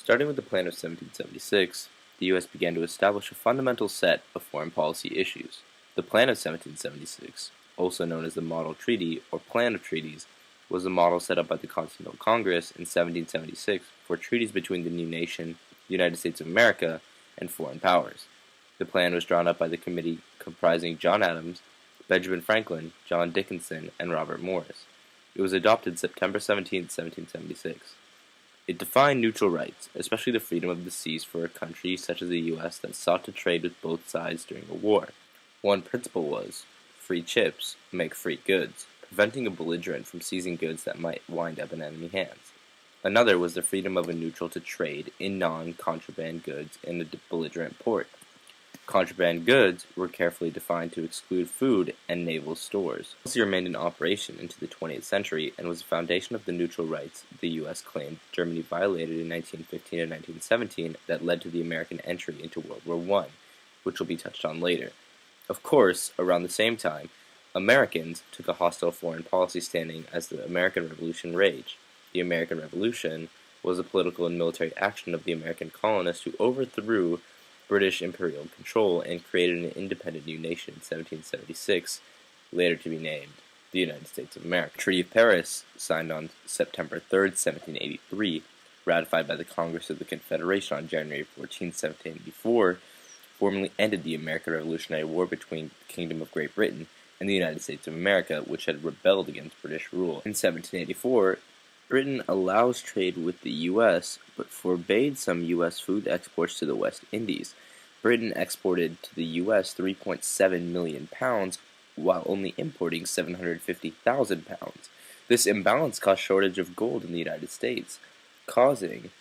Starting with the Plan of 1776, the U.S. began to establish a fundamental set of foreign policy issues. The Plan of 1776, also known as the Model Treaty or Plan of Treaties, was the model set up by the Continental Congress in 1776 for treaties between the new nation, the United States of America, and foreign powers. The plan was drawn up by the committee comprising John Adams, Benjamin Franklin, John Dickinson, and Robert Morris. It was adopted September 17, 1776. It defined neutral rights, especially the freedom of the seas for a country such as the U.S. that sought to trade with both sides during a war. One principle was, free chips make free goods, preventing a belligerent from seizing goods that might wind up in enemy hands. Another was the freedom of a neutral to trade in non-contraband goods in a belligerent port. Contraband goods were carefully defined to exclude food and naval stores. The policy remained in operation into the 20th century and was the foundation of the neutral rights the U.S. claimed Germany violated in 1915 and 1917 that led to the American entry into World War I, which will be touched on later. Of course, around the same time, Americans took a hostile foreign policy standing as the American Revolution raged. The American Revolution was a political and military action of the American colonists who overthrew British imperial control and created an independent new nation in 1776, later to be named the United States of America. The Treaty of Paris, signed on September 3, 1783, ratified by the Congress of the Confederation on January 14, 1784, formally ended the American Revolutionary War between the Kingdom of Great Britain and the United States of America, which had rebelled against British rule. In 1784, Britain allows trade with the U.S., but forbade some U.S. food exports to the West Indies. Britain exported to the U.S. 3.7 million pounds, while only importing 750,000 pounds. This imbalance caused shortage of gold in the United States, causing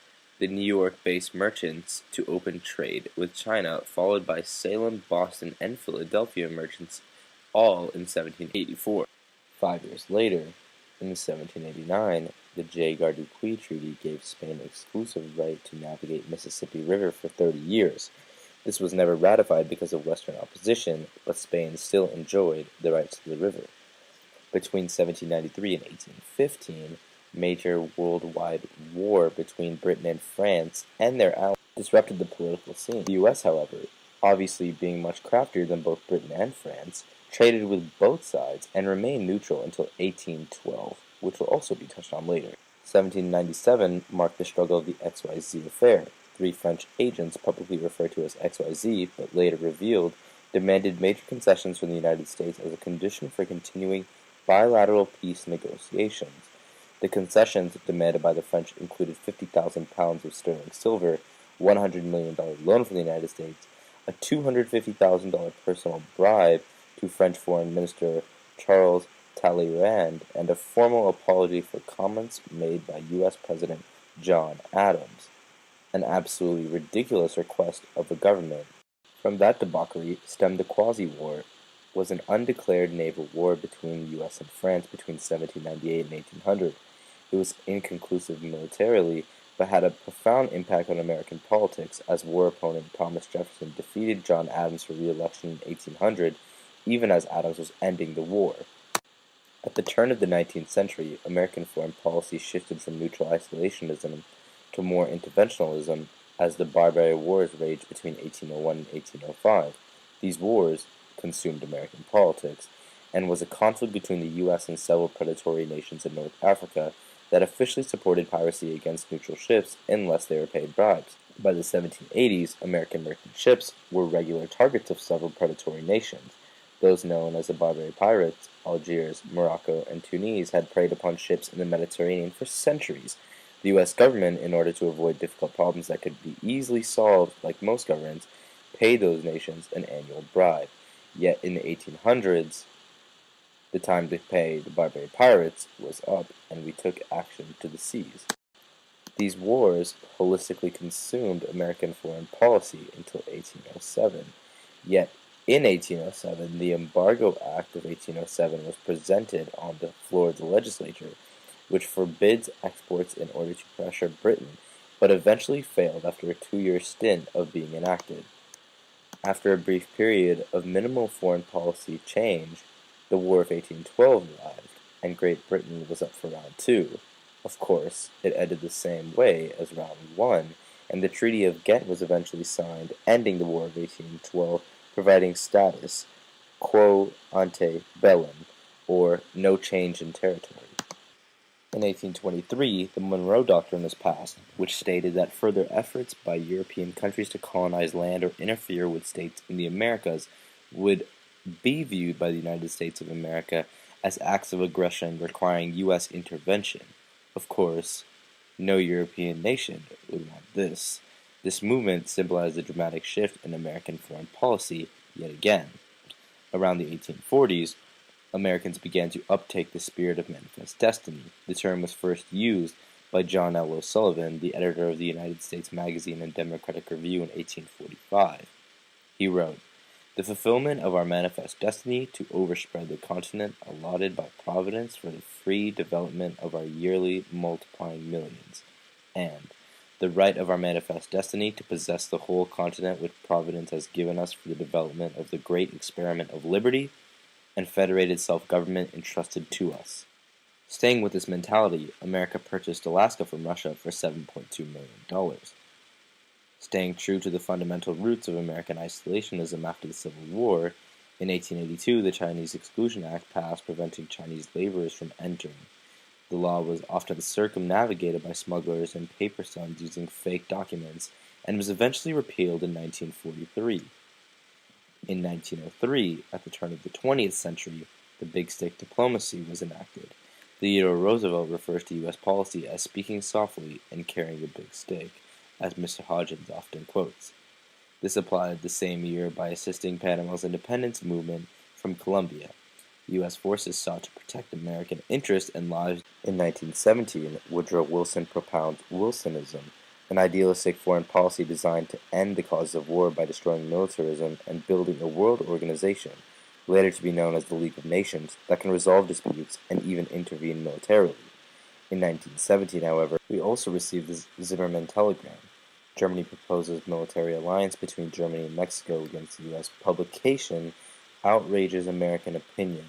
the New York-based merchants to open trade with China, followed by Salem, Boston, and Philadelphia merchants, all in 1784. 5 years later, in 1789, the Jay-Gardoqui Treaty gave Spain exclusive right to navigate Mississippi River for 30 years. This was never ratified because of Western opposition, but Spain still enjoyed the rights to the river. Between 1793 and 1815, major worldwide war between Britain and France and their allies disrupted the political scene. The U.S., however, obviously being much craftier than both Britain and France, traded with both sides and remained neutral until 1812, which will also be touched on later. 1797 marked the struggle of the XYZ affair. 3 French agents, publicly referred to as XYZ, but later revealed, demanded major concessions from the United States as a condition for continuing bilateral peace negotiations. The concessions demanded by the French included 50,000 pounds of sterling silver, $100 million loan from the United States, a $250,000 personal bribe to French Foreign Minister Charles Talleyrand, and a formal apology for comments made by U.S. President John Adams. An absolutely ridiculous request of the government. From that debauchery stemmed the Quasi-War, was an undeclared naval war between the U.S. and France between 1798 and 1800. It was inconclusive militarily, but had a profound impact on American politics, as war opponent Thomas Jefferson defeated John Adams for re-election in 1800, even as Adams was ending the war. At the turn of the 19th century, American foreign policy shifted from neutral isolationism to more interventionism as the Barbary Wars raged between 1801 and 1805. These wars consumed American politics, and was a conflict between the U.S. and several predatory nations in North Africa that officially supported piracy against neutral ships unless they were paid bribes. By the 1780s, American merchant ships were regular targets of several predatory nations. Those known as the Barbary pirates, Algiers, Morocco, and Tunis, had preyed upon ships in the Mediterranean for centuries. The U.S. government, in order to avoid difficult problems that could be easily solved, like most governments, paid those nations an annual bribe. Yet in the 1800s, the time to pay the Barbary pirates was up, and we took action to the seas. These wars holistically consumed American foreign policy until 1807. Yet in 1807, the Embargo Act of 1807 was presented on the floor of the legislature, which forbids exports in order to pressure Britain, but eventually failed after a 2-year stint of being enacted. After a brief period of minimal foreign policy change, the War of 1812 arrived, and Great Britain was up for round 2. Of course, it ended the same way as round 1, and the Treaty of Ghent was eventually signed, ending the War of 1812, providing status quo ante bellum, or no change in territory. In 1823, the Monroe Doctrine was passed, which stated that further efforts by European countries to colonize land or interfere with states in the Americas would be viewed by the United States of America as acts of aggression requiring U.S. intervention. Of course, no European nation would want this. This movement symbolized a dramatic shift in American foreign policy yet again. Around the 1840s, Americans began to uptake the spirit of manifest destiny. The term was first used by John L. O'Sullivan, the editor of the United States Magazine and Democratic Review in 1845. He wrote, "The fulfillment of our manifest destiny to overspread the continent allotted by Providence for the free development of our yearly multiplying millions, and the right of our manifest destiny to possess the whole continent which Providence has given us for the development of the great experiment of liberty and federated self-government entrusted to us." Staying with this mentality, America purchased Alaska from Russia for $7.2 million. Staying true to the fundamental roots of American isolationism after the Civil War, in 1882 the Chinese Exclusion Act passed, preventing Chinese laborers from entering. The law was often circumnavigated by smugglers and paper sons using fake documents, and was eventually repealed in 1943. In 1903, at the turn of the 20th century, the big stick diplomacy was enacted. Theodore Roosevelt refers to U.S. policy as speaking softly and carrying the big stick, as Mr. Hodgins often quotes. This applied the same year by assisting Panama's independence movement from Colombia. U.S. forces sought to protect American interests and lives. In 1917, Woodrow Wilson propounds Wilsonism, an idealistic foreign policy designed to end the causes of war by destroying militarism and building a world organization, later to be known as the League of Nations, that can resolve disputes and even intervene militarily. In 1917, however, we also received the Zimmermann telegram. Germany proposes military alliance between Germany and Mexico against the U.S. Publication outrages American opinion.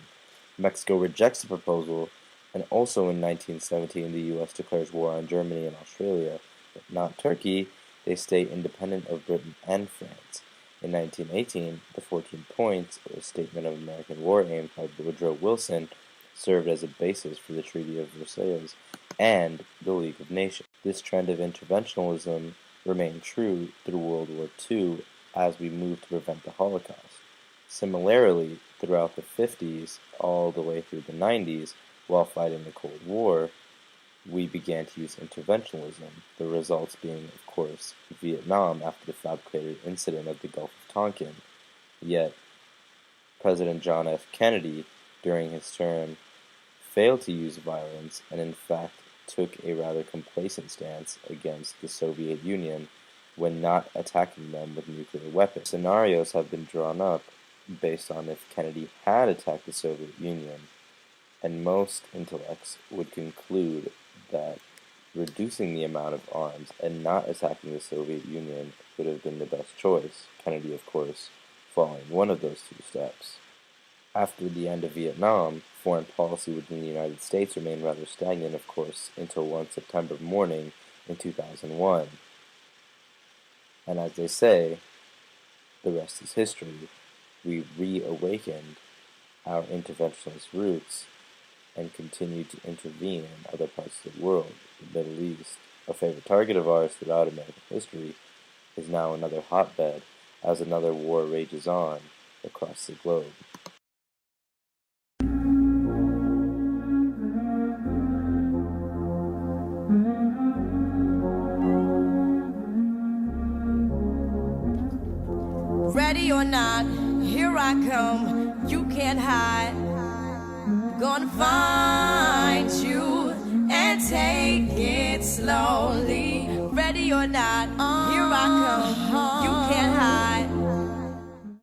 Mexico rejects the proposal, and also in 1917 the U.S. declares war on Germany and Australia, but not Turkey. They stay independent of Britain and France. In 1918, the 14 points, or a statement of American war aims by Woodrow Wilson, served as a basis for the Treaty of Versailles and the League of Nations. This trend of interventionism remained true through World War II as we moved to prevent the Holocaust. Similarly, throughout the 50s all the way through the 90s, while fighting the Cold War, we began to use interventionism, the results being, of course, Vietnam after the fabricated incident of the Gulf of Tonkin. Yet, President John F. Kennedy, during his term, failed to use violence and in fact took a rather complacent stance against the Soviet Union when not attacking them with nuclear weapons. Scenarios have been drawn up based on if Kennedy had attacked the Soviet Union, and most intellects would conclude that reducing the amount of arms and not attacking the Soviet Union would have been the best choice, Kennedy, of course, following one of those two steps. After the end of Vietnam, foreign policy within the United States remained rather stagnant, of course, until one September morning in 2001. And as they say, the rest is history. We reawakened our interventionist roots and continued to intervene in other parts of the world. The Middle East, a favorite target of ours throughout American history, is now another hotbed as another war rages on across the globe. Ready or not, here I come, you can't hide. Gonna find you and take it slowly. Ready or not,